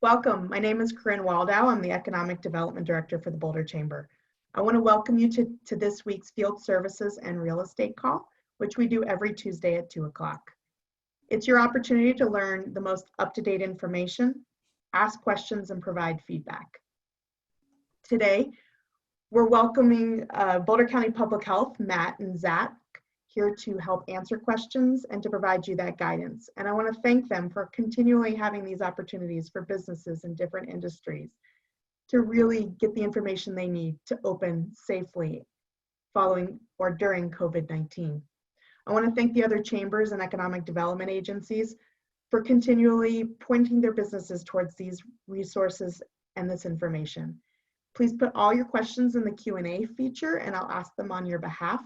Welcome. My name is Corinne Waldow. I'm the Economic Development Director for the Boulder Chamber. I want to welcome you to this week's Field Services and Real Estate Call, which we do every Tuesday at 2 o'clock. It's your opportunity to learn the most up-to-date information, ask questions, and provide feedback. Today, we're welcoming Boulder County Public Health, Matt and Zach, here to help answer questions and to provide you that guidance. And I want to thank them for continually having these opportunities for businesses in different industries to really get the information they need to open safely following or during COVID-19. I want to thank the other chambers and economic development agencies for continually pointing their businesses towards these resources and this information. Please put all your questions in the Q&A feature and I'll ask them on your behalf.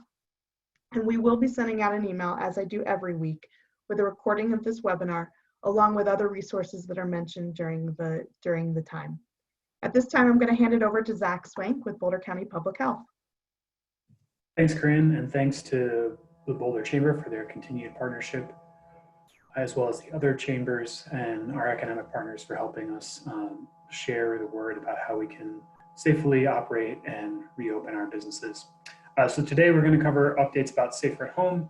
And we will be sending out an email, as I do every week, with a recording of this webinar, along with other resources that are mentioned during the time. At this time, I'm going to hand it over to Zach Swank with Boulder County Public Health. Thanks, Corinne, and thanks to the Boulder Chamber for their continued partnership, as well as the other chambers and our economic partners for helping us share the word about how we can safely operate and reopen our businesses. So today we're going to cover updates about Safer at Home,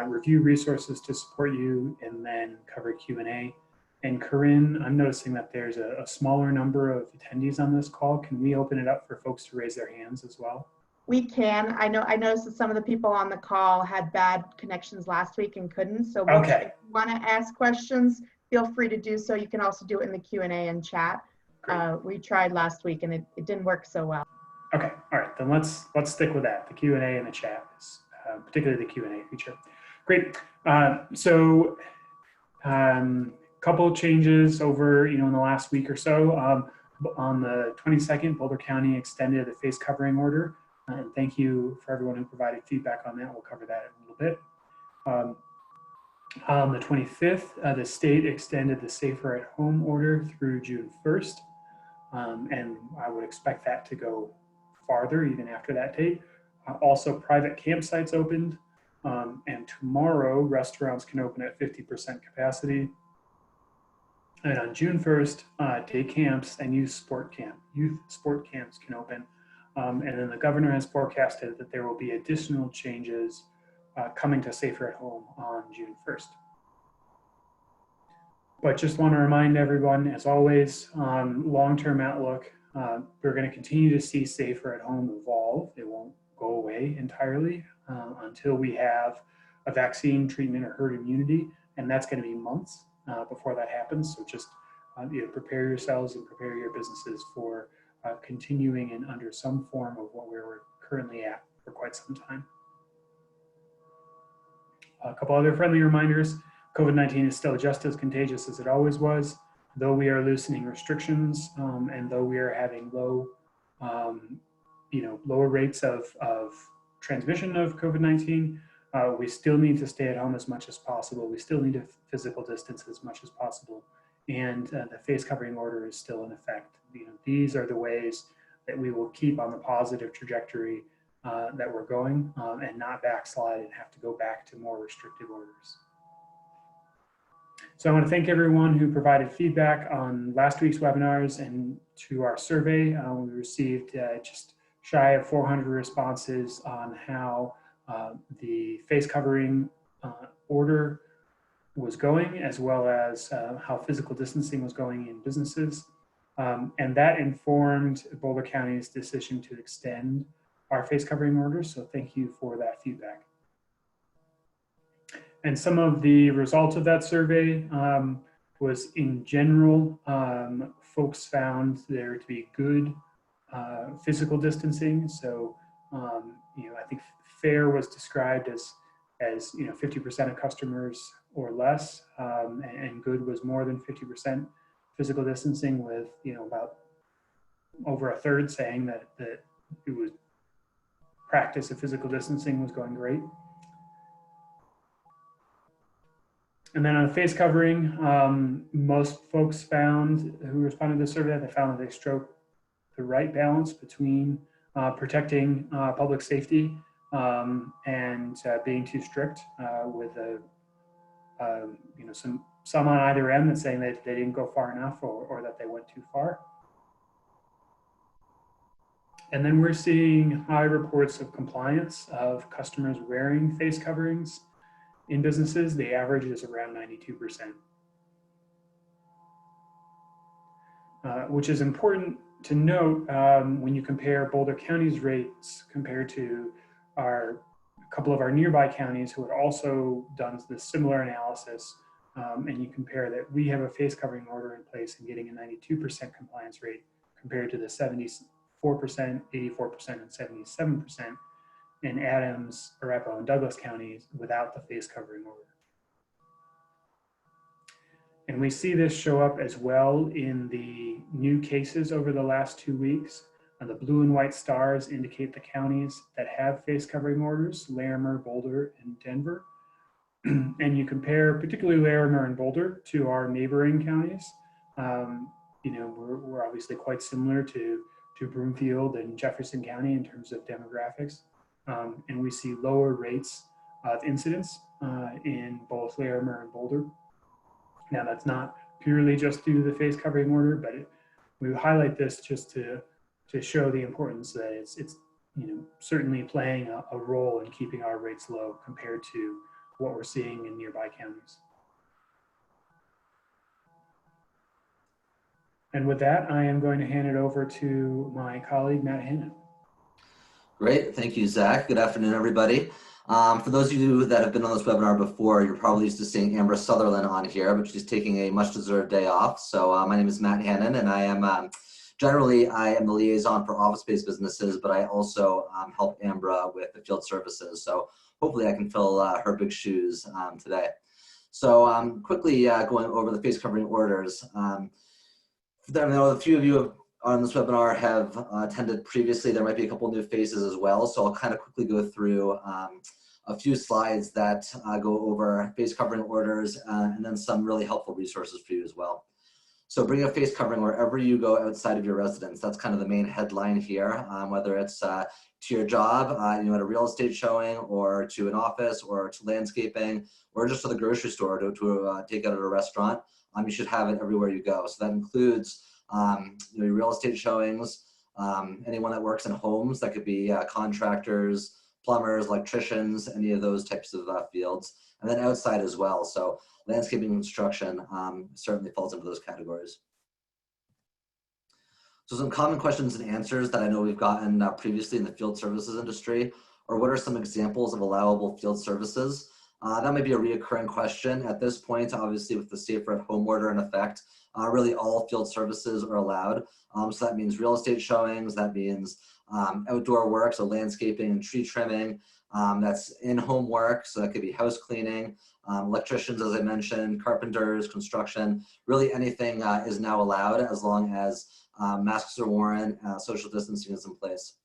review resources to support you, and then cover Q&A. And Corinne, I'm noticing that there's a smaller number of attendees on this call. Can we open it up for folks to raise their hands as well? We can. I noticed that some of the people on the call had bad connections last week and couldn't. So if you want to ask questions, feel free to do so. You can also do it in the Q&A and chat. We tried last week and it didn't work so well. Okay, all right, then let's stick with that. The Q&A and the chat, particularly the Q&A feature. Great. Couple of changes over in the last week or so. On the 22nd, Boulder County extended the face covering order, and thank you for everyone who provided feedback on that. We'll cover that in a little bit. On the 25th, the state extended the Safer at Home order through June 1st, and I would expect that to go farther even after that date. Also, private campsites opened, and tomorrow restaurants can open at 50% capacity. And on June 1st, day camps and youth sport camps can open. And then the governor has forecasted that there will be additional changes coming to Safer at Home on June 1st. But just want to remind everyone, as always, long-term outlook, we're going to continue to see Safer at Home evolve. It won't go away entirely until we have a vaccine, treatment, or herd immunity, and that's going to be months before that happens. So just prepare yourselves and prepare your businesses for continuing in under some form of what we're currently at for quite some time. A couple other friendly reminders. COVID-19 is still just as contagious as it always was. Though we are loosening restrictions and though we are having lower rates of transmission of COVID-19, we still need to stay at home as much as possible. We still need to physical distance as much as possible. And the face covering order is still in effect. These are the ways that we will keep on the positive trajectory that we're going and not backslide and have to go back to more restrictive orders. So I want to thank everyone who provided feedback on last week's webinars and to our survey. We received just shy of 400 responses on how the face covering order was going, as well as how physical distancing was going in businesses. And that informed Boulder County's decision to extend our face covering orders. So thank you for that feedback. And some of the results of that survey was, in general, folks found there to be good physical distancing. So, I think fair was described as 50% of customers or less, and good was more than 50% physical distancing, with about over a third saying that it was practice of physical distancing was going great. And then on face covering, most folks who responded to the survey, they found that they struck the right balance between protecting public safety and being too strict with some some on either end that's saying that they didn't go far enough or that they went too far. And then we're seeing high reports of compliance of customers wearing face coverings in businesses. The average is around 92%, which is important to note when you compare Boulder County's rates compared to a couple of our nearby counties who had also done this similar analysis. And you compare that we have a face covering order in place and getting a 92% compliance rate compared to the 74%, 84%, and 77% in Adams, Arapahoe, and Douglas counties without the face covering order. And we see this show up as well in the new cases over the last 2 weeks. The blue and white stars indicate the counties that have face covering orders: Larimer, Boulder, and Denver. And you compare particularly Larimer and Boulder to our neighboring counties. We're obviously quite similar to Broomfield and Jefferson County in terms of demographics. And we see lower rates of incidents in both Larimer and Boulder. Now, that's not purely just due to the face covering order, but we highlight this just to show the importance that it's certainly playing a role in keeping our rates low compared to what we're seeing in nearby counties. And with that, I am going to hand it over to my colleague, Matt Hannon. Great, thank you, Zach. Good afternoon, everybody. For those of you that have been on this webinar before, you're probably used to seeing Amber Sutherland on here, but she's taking a much-deserved day off. So my name is Matt Hannon, and I am generally the liaison for office-based businesses, but I also help Ambra with the field services. So hopefully I can fill her big shoes today. So quickly going over the face covering orders. I know a few of you on this webinar have attended previously. There might be a couple new faces as well. So I'll kind of quickly go through a few slides that go over face covering orders and then some really helpful resources for you as well. So bring a face covering wherever you go outside of your residence. That's kind of the main headline here, whether it's to your job, at a real estate showing, or to an office, or to landscaping, or just to the grocery store to take out at a restaurant. You should have it everywhere you go. So that includes your real estate showings, anyone that works in homes, that could be contractors, plumbers, electricians, any of those types of fields, and then outside as well. So landscaping and construction certainly falls into those categories. So some common questions and answers that I know we've gotten previously in the field services industry, or what are some examples of allowable field services? That might be a reoccurring question at this point, obviously with the safer at home order in effect. Really all field services are allowed. So that means real estate showings, that means outdoor work, so landscaping and tree trimming. That's in-home work, so that could be house cleaning, electricians, as I mentioned, carpenters, construction. Really anything is now allowed as long as masks are worn, social distancing is in place.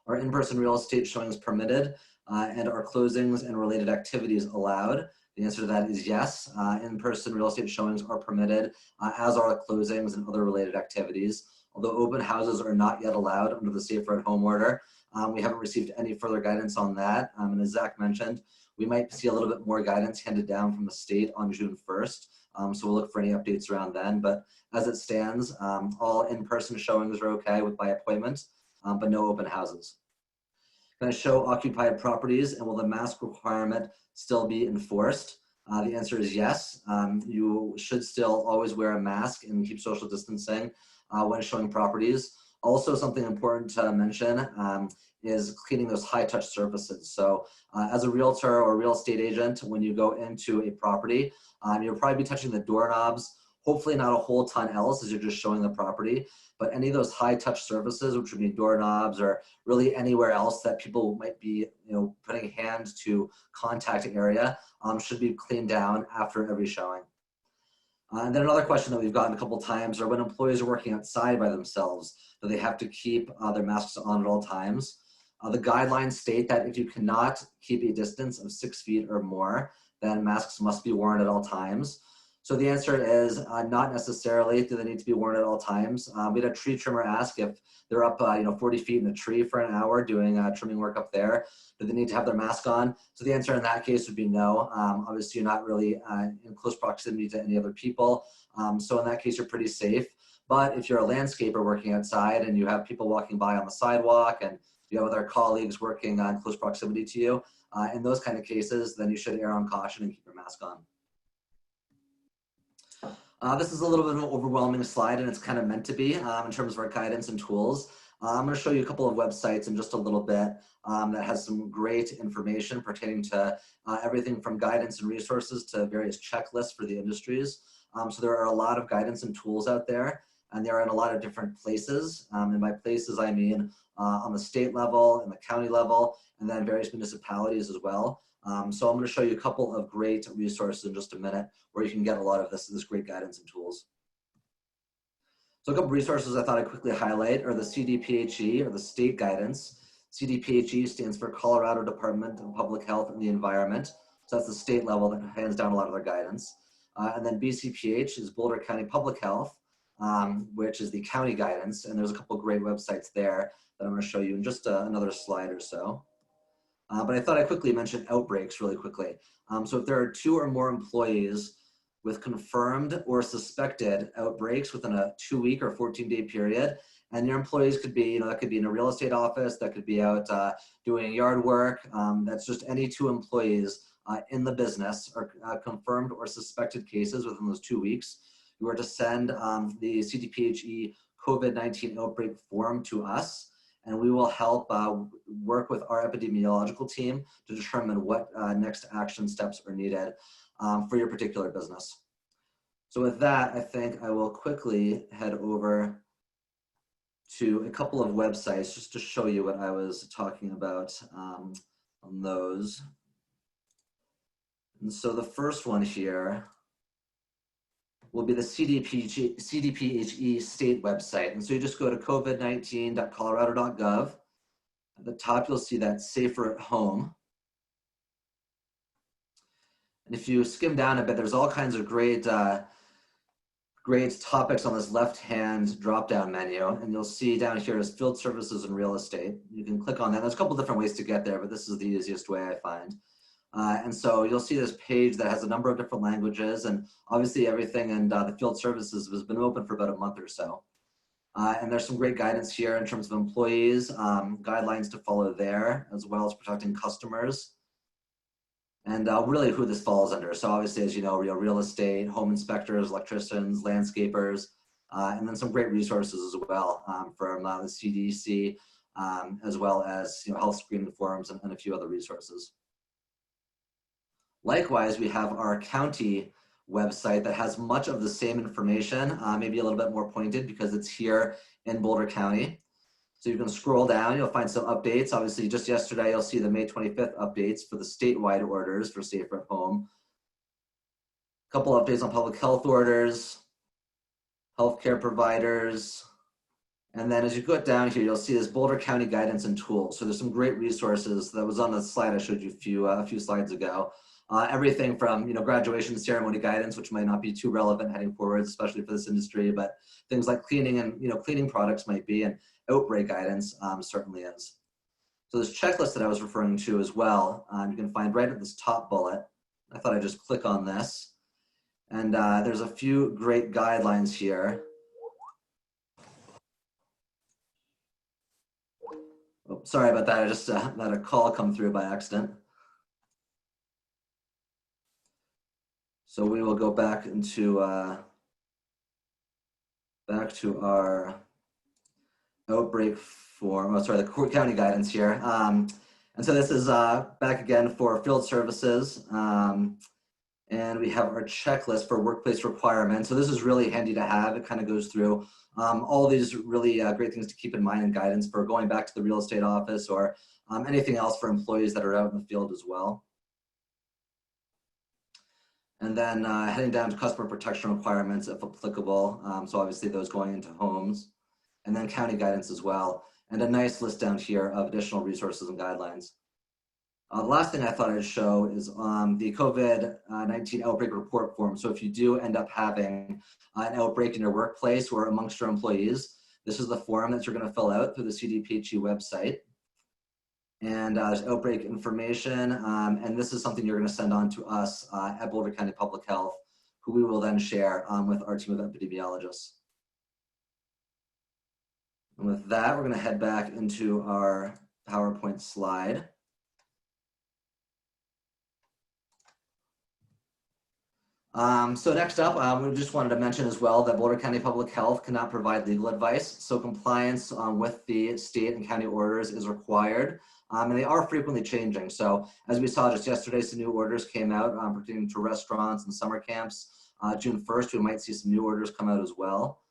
Are in-person real estate showings permitted, and are closings and related activities allowed? The answer to that is yes. In-person real estate showings are permitted, as are the closings and other related activities. Although open houses are not yet allowed under the safer at home order, we haven't received any further guidance on that. And as Zach mentioned, we might see a little bit more guidance handed down from the state on June 1st. So we'll look for any updates around then. But as it stands, all in-person showings are okay by appointment, but no open houses. Can I show occupied properties, and will the mask requirement still be enforced? The answer is yes. You should still always wear a mask and keep social distancing when showing properties. Also, something important to mention is cleaning those high-touch surfaces. So as a realtor or real estate agent, when you go into a property, you'll probably be touching the doorknobs, hopefully not a whole ton else as you're just showing the property, but any of those high-touch surfaces, which would be doorknobs or really anywhere else that people might be putting hands to contact area, should be cleaned down after every showing. And then another question that we've gotten a couple times are when employees are working outside by themselves, do they have to keep their masks on at all times? The guidelines state that if you cannot keep a distance of 6 feet or more, then masks must be worn at all times. So the answer is not necessarily do they need to be worn at all times. We had a tree trimmer ask if they're up 40 feet in a tree for an hour doing trimming work up there, do they need to have their mask on? So the answer in that case would be no. Obviously you're not really in close proximity to any other people. So in that case, you're pretty safe. But if you're a landscaper working outside and you have people walking by on the sidewalk and you have other colleagues working in close proximity to you, in those kind of cases, then you should err on caution and keep your mask on. This is a little bit of an overwhelming slide, and it's kind of meant to be in terms of our guidance and tools. I'm going to show you a couple of websites in just a little bit that has some great information pertaining to everything from guidance and resources to various checklists for the industries. So there are a lot of guidance and tools out there, and they're in a lot of different places. And by places, I mean on the state level, and the county level, and then various municipalities as well. So I'm going to show you a couple of great resources in just a minute where you can get a lot of this great guidance and tools. So a couple resources I thought I'd quickly highlight are the CDPHE, or the state guidance. CDPHE stands for Colorado Department of Public Health and the Environment. So that's the state level that hands down a lot of their guidance. And then BCPH is Boulder County Public Health, which is the county guidance. And there's a couple of great websites there that I'm going to show you in just another slide or so. But I thought I'd quickly mention outbreaks really quickly. So if there are 2 or more employees with confirmed or suspected outbreaks within a 2-week or 14-day period, and your employees could be, that could be in a real estate office, that could be out doing yard work, that's just any 2 employees in the business are confirmed or suspected cases within those 2 weeks, you are to send the CDPHE COVID-19 outbreak form to us, and we will help work with our epidemiological team to determine what next action steps are needed for your particular business. So with that, I think I will quickly head over to a couple of websites just to show you what I was talking about on those. And so the first one here will be the CDPHE state website. And so you just go to covid19.colorado.gov. At the top, you'll see that Safer at Home. And if you skim down a bit, there's all kinds of great topics on this left-hand drop-down menu. And you'll see down here is field services and real estate. You can click on that. There's a couple different ways to get there, but this is the easiest way I find. And so you'll see this page that has a number of different languages, and obviously everything in the field services has been open for about a month or so. And there's some great guidance here in terms of employees, guidelines to follow there, as well as protecting customers, and really who this falls under. So obviously, as you know, real estate, home inspectors, electricians, landscapers, and then some great resources as well from the CDC, as well as health screening forums and a few other resources. Likewise, we have our county website that has much of the same information, maybe a little bit more pointed because it's here in Boulder County. So you can scroll down, you'll find some updates. Obviously, just yesterday, you'll see the May 25th updates for the statewide orders for Safer at Home. A couple updates on public health orders, healthcare providers. And then as you go down here, you'll see this Boulder County guidance and tools. So there's some great resources that was on the slide I showed you a few slides ago. Everything from graduation ceremony guidance, which might not be too relevant heading forward, especially for this industry, but things like cleaning and cleaning products might be, and outbreak guidance certainly is. So this checklist that I was referring to as well, you can find right at this top bullet. I thought I'd just click on this, and there's a few great guidelines here. Oh, sorry about that. I just had a call come through by accident. So we will go back into back to our outbreak form. The county guidance here. And so this is back again for field services. And we have our checklist for workplace requirements. So this is really handy to have. It kind of goes through all these really great things to keep in mind and guidance for going back to the real estate office or anything else for employees that are out in the field as well. And then heading down to customer protection requirements, if applicable. So obviously those going into homes. And then county guidance as well. And a nice list down here of additional resources and guidelines. The last thing I thought I'd show is the COVID-19 outbreak report form. So if you do end up having an outbreak in your workplace or amongst your employees, this is the form that you're going to fill out through the CDPHE website. And there's outbreak information, and this is something you're going to send on to us at Boulder County Public Health, who we will then share with our team of epidemiologists. And with that, we're going to head back into our PowerPoint slide. So next up, we just wanted to mention as well that Boulder County Public Health cannot provide legal advice. So compliance with the state and county orders is required, and they are frequently changing. So as we saw just yesterday, some new orders came out pertaining to restaurants and summer camps. June 1st, we might see some new orders come out as well.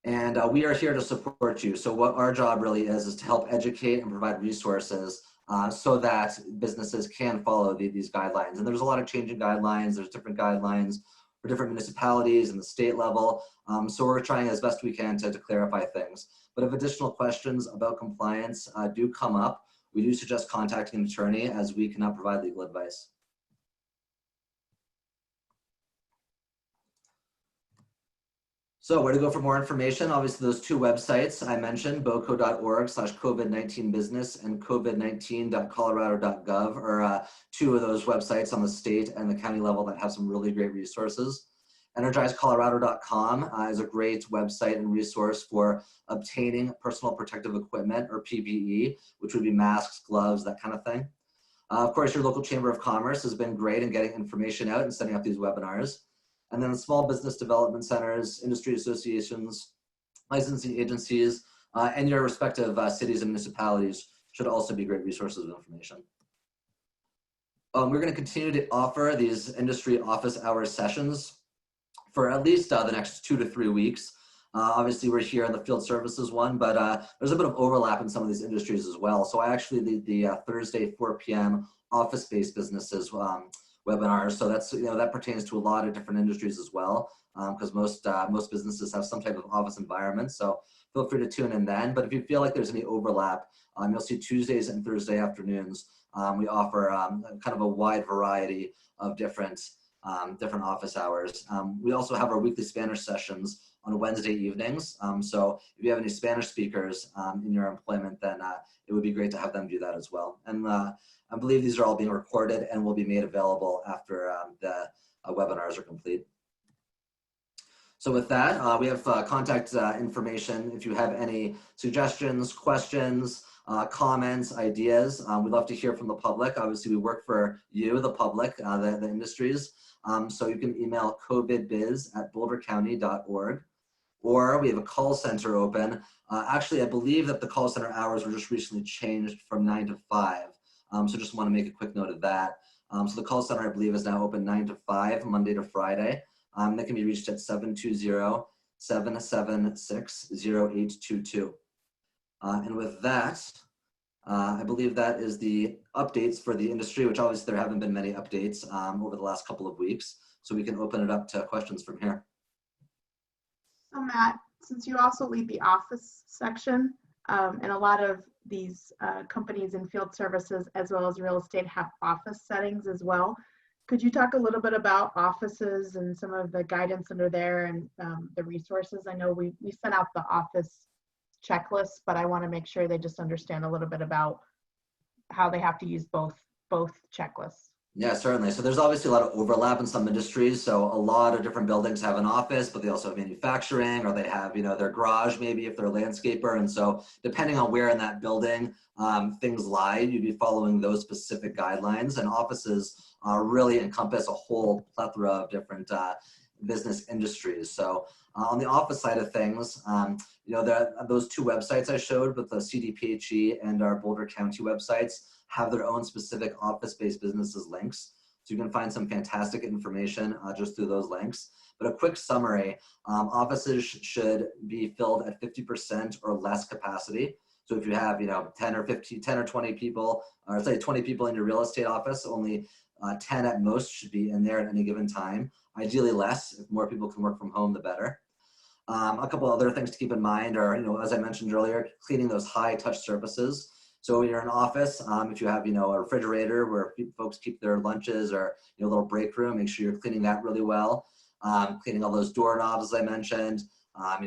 And we are here to support you. So what our job really is to help educate and provide resources so that businesses can follow these guidelines. And there's a lot of changing guidelines. There's different guidelines for different municipalities and the state level. So we're trying as best we can to clarify things. But if additional questions about compliance do come up, we do suggest contacting an attorney, as we cannot provide legal advice. So where to go for more information? Obviously, those two websites I mentioned, boco.org/COVID-19business and covid19.colorado.gov, are two of those websites on the state and the county level that have some really great resources. EnergizeColorado.com is a great website and resource for obtaining personal protective equipment, or PPE, which would be masks, gloves, that kind of thing. Of course, your local Chamber of Commerce has been great in getting information out and setting up these webinars. And then small business development centers, industry associations, licensing agencies, and your respective cities and municipalities should also be great resources of information. We're going to continue to offer these industry office hours sessions for at least the next 2 to 3 weeks. Obviously, we're here in the field services one, but there's a bit of overlap in some of these industries as well. So I actually lead the Thursday 4 p.m. office-based businesses webinars. So that's, that pertains to a lot of different industries as well, because most businesses have some type of office environment. So feel free to tune in then. But if you feel like there's any overlap, you'll see Tuesdays and Thursday afternoons. We offer kind of a wide variety of different office hours. We also have our weekly Spanish sessions on Wednesday evenings. So if you have any Spanish speakers in your employment, then it would be great to have them do that as well. And I believe these are all being recorded and will be made available after the webinars are complete. So with that, we have contact information. If you have any suggestions, questions, comments, ideas, we'd love to hear from the public. Obviously, we work for you, the public, the industries. So you can email covidbiz@bouldercounty.org, or we have a call center open. Actually, I believe that the call center hours were just recently changed from 9 to 5. So just want to make a quick note of that. So the call center, I believe, is now open 9 to 5, Monday to Friday. That can be reached at 720-776-0822. And with that, I believe that is the updates for the industry, which obviously there haven't been many updates over the last couple of weeks. So we can open it up to questions from here. So Matt, since you also lead the office section, and a lot of these companies in field services as well as real estate have office settings as well. Could you talk a little bit about offices and some of the guidance under there and the resources? I know we sent out the office checklist, but I want to make sure they just understand a little bit about how they have to use both checklists. Yeah, certainly. So there's obviously a lot of overlap in some industries. So a lot of different buildings have an office, but they also have manufacturing, or they have, their garage, maybe if they're a landscaper. And so depending on where in that building things lie, you'd be following those specific guidelines. And offices really encompass a whole plethora of different business industries. So on the office side of things, those two websites I showed with the CDPHE and our Boulder County websites have their own specific office-based businesses links. So you can find some fantastic information just through those links. But a quick summary, offices should be filled at 50% or less capacity. So if you have 10 or 20 people, or say 20 people in your real estate office, only 10 at most should be in there at any given time. Ideally less. If more people can work from home, the better. A couple other things to keep in mind are, as I mentioned earlier, cleaning those high touch surfaces. So in your office, if you have, a refrigerator where folks keep their lunches, or a little break room, make sure you're cleaning that really well. Cleaning all those doorknobs, as I mentioned,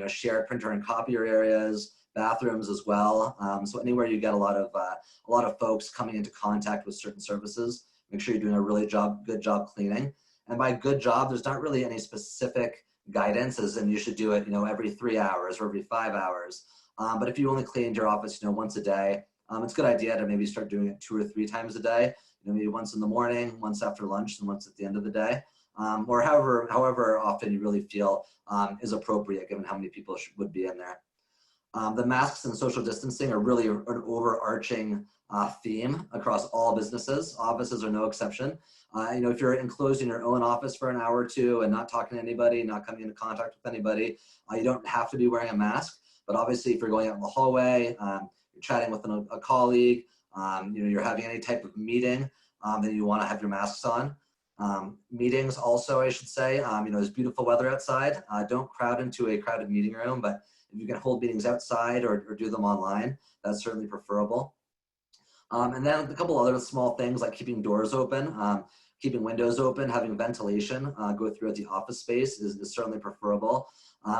shared printer and copier areas, bathrooms as well. So anywhere you get a lot of folks coming into contact with certain services, make sure you're doing a really good job cleaning. And by good job, there's not really any specific guidance as in you should do it, every 3 hours or every 5 hours. But if you only cleaned your office, once a day, it's a good idea to maybe start doing it 2 or 3 times a day. Maybe once in the morning, once after lunch, and once at the end of the day, or however often you really feel is appropriate given how many people would be in there. The masks and social distancing are really an overarching theme across all businesses. Offices are no exception. If you're enclosed in your own office for an hour or two and not talking to anybody, not coming into contact with anybody, you don't have to be wearing a mask. But obviously, if you're going out in the hallway, you're chatting with a colleague, you're having any type of meeting, then you want to have your masks on. Meetings also, I should say, there's beautiful weather outside. Don't crowd into a crowded meeting room, but if you can hold meetings outside or do them online, that's certainly preferable. And then a couple other small things like keeping doors open, keeping windows open, having ventilation go throughout the office space is certainly preferable.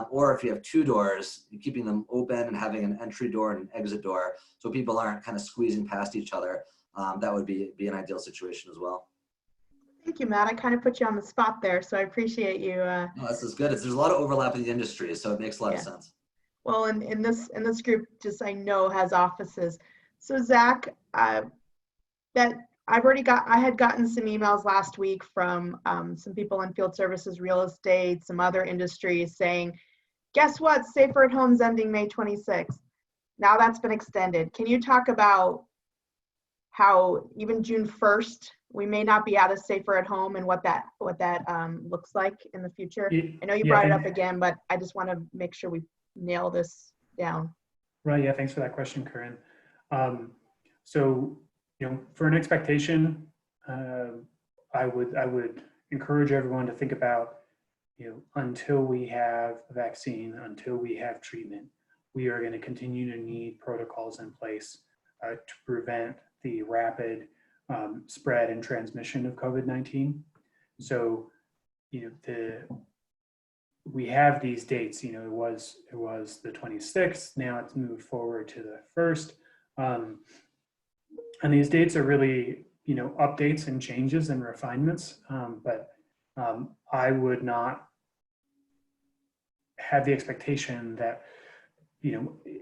Or if you have 2 doors, keeping them open and having an entry door and an exit door so people aren't kind of squeezing past each other, that would be an ideal situation as well. Thank you, Matt. I kind of put you on the spot there, so I appreciate you. No, this is good. There's a lot of overlap in the industry, so it makes a lot of sense. Well, in this group, just I know has offices. So Zach, I had gotten some emails last week from some people in field services, real estate, some other industries saying, guess what? Safer at Home's ending May 26th. Now that's been extended. Can you talk about how even June 1st, we may not be out of Safer at Home and what that looks like in the future? I know you brought it up again, but I just want to make sure we nail this down. Right. Yeah. Thanks for that question, Corinne. So, for an expectation, I would encourage everyone to think about, until we have a vaccine, until we have treatment, we are going to continue to need protocols in place to prevent the rapid spread and transmission of COVID-19. So, we have these dates. It was the 26th. Now it's moved forward to the 1st. And these dates are really, updates and changes and refinements. But I would not have the expectation that,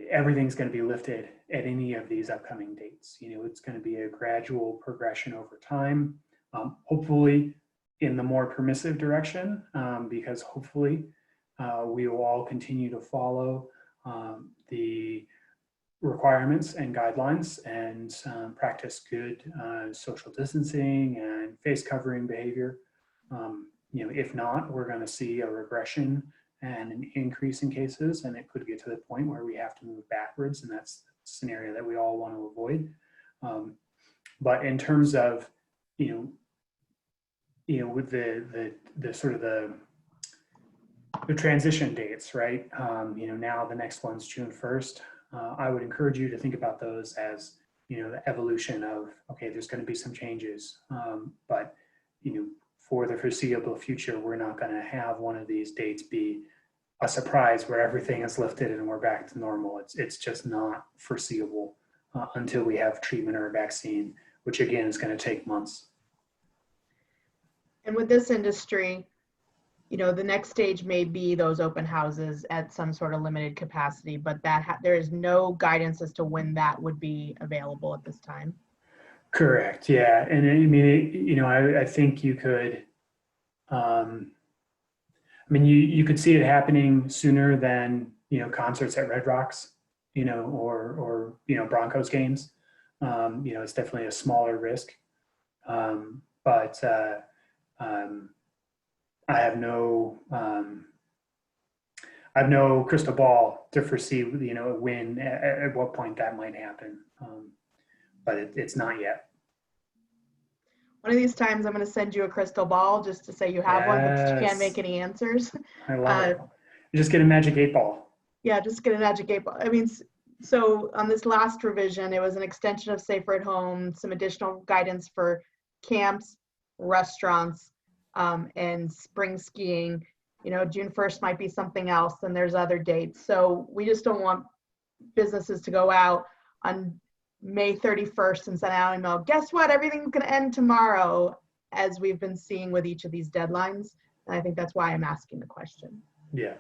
everything's going to be lifted at any of these upcoming dates. It's going to be a gradual progression over time, hopefully in the more permissive direction, because hopefully we will all continue to follow the requirements and guidelines and practice good social distancing and face covering behavior. If not, we're going to see a regression and an increase in cases, and it could get to the point where we have to move backwards, and that's the scenario that we all want to avoid. But in terms of, with the sort of the transition dates, right? Now the next one's June 1st. I would encourage you to think about those as, the evolution of, okay, there's going to be some changes, but, for the foreseeable future, we're not going to have one of these dates be a surprise where everything is lifted and we're back to normal. It's just not foreseeable until we have treatment or a vaccine, which again is going to take months. And with this industry, the next stage may be those open houses at some sort of limited capacity, but there is no guidance as to when that would be available at this time. Correct. Yeah. And I mean, I think you could, you could see it happening sooner than, concerts at Red Rocks, or Broncos games. It's definitely a smaller risk. But I have no crystal ball to foresee, when, at what point that might happen. But it's not yet. One of these times I'm going to send you a crystal ball just to say you have one, but you can't make any answers. I love it. You just get a magic 8 ball. Yeah, just get a magic 8 ball. I mean, So on this last revision, it was an extension of Safer at Home, some additional guidance for camps, restaurants, and spring skiing. You know, June 1st might be something else, and there's other dates. So we just don't want businesses to go out on May 31st and send out an email, guess what, everything's going to end tomorrow, as we've been seeing with each of these deadlines. And I think that's why I'm asking the question. Yeah,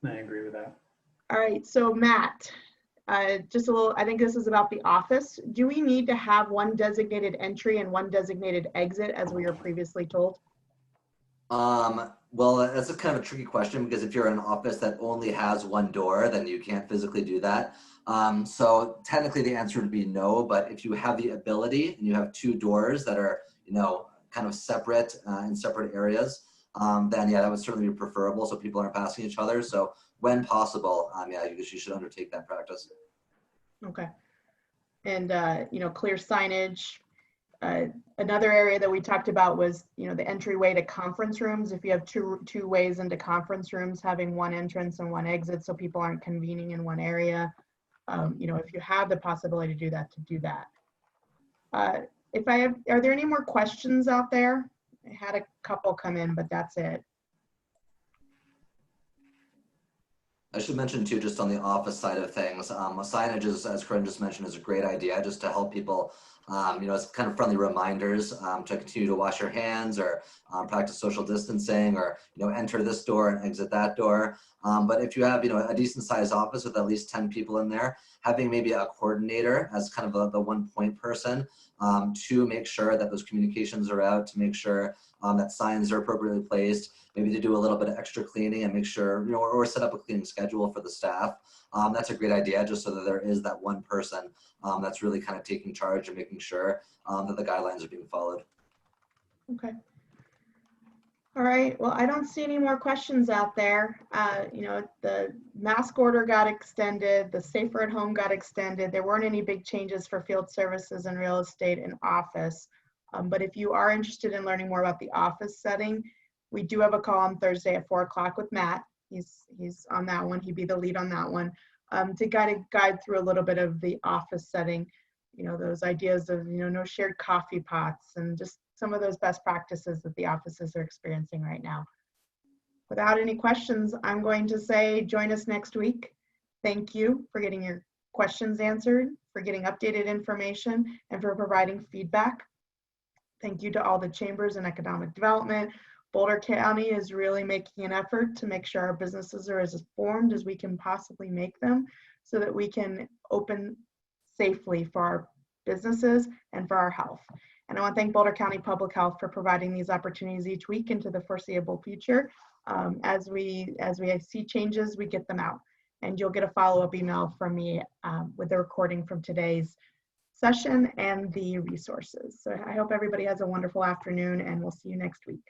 I agree with that. All right, so Matt, just a little, I think this is about the office. Do we need to have one designated entry and one designated exit as we were previously told? Well, that's a kind of a tricky question, because if you're in an office that only has one door, then you can't physically do that. So technically the answer would be no, but if you have the ability and you have two doors that are, you know, kind of separate in separate areas, then yeah, that would certainly be preferable, so people aren't passing each other. So when possible, yeah, you should undertake that practice. Okay. And, you know, clear signage. Another area that we talked about was, you know, the entryway to conference rooms. If you have two ways into conference rooms, having one entrance and one exit so people aren't convening in one area. You know, if you have the possibility to do that. Are there any more questions out there? I had a couple come in, but that's it. I should mention too, just on the office side of things, signage is, as Corinne just mentioned, is a great idea, just to help people, you know, it's kind of friendly reminders to continue to wash your hands, or practice social distancing, or, you know, enter this door and exit that door. But if you have, you know, a decent sized office with at least 10 people in there, having maybe a coordinator as kind of the one point person to make sure that those communications are out, to make sure that signs are appropriately placed, maybe to do a little bit of extra cleaning and make sure, you know, or set up a cleaning schedule for the staff. That's a great idea, just so that there is that one person that's really kind of taking charge and making sure that the guidelines are being followed. Okay. All right, well, I don't see any more questions out there. You know, the mask order got extended, the Safer at Home got extended. There weren't any big changes for field services and real estate and office. But if you are interested in learning more about the office setting, we do have a call on Thursday at 4 o'clock with Matt. He's on that one. He'd be the lead on that one, to guide through a little bit of the office setting. You know, those ideas of, you know, no shared coffee pots, and just some of those best practices that the offices are experiencing right now. Without any questions, I'm going to say join us next week. Thank you for getting your questions answered, for getting updated information, and for providing feedback. Thank you to all the chambers and economic development. Boulder County is really making an effort to make sure our businesses are as informed as we can possibly make them, so that we can open safely for our businesses and for our health. And I want to thank Boulder County Public Health for providing these opportunities each week into the foreseeable future. As we see changes, we get them out. And you'll get a follow-up email from me with the recording from today's session and the resources. So I hope everybody has a wonderful afternoon, and we'll see you next week.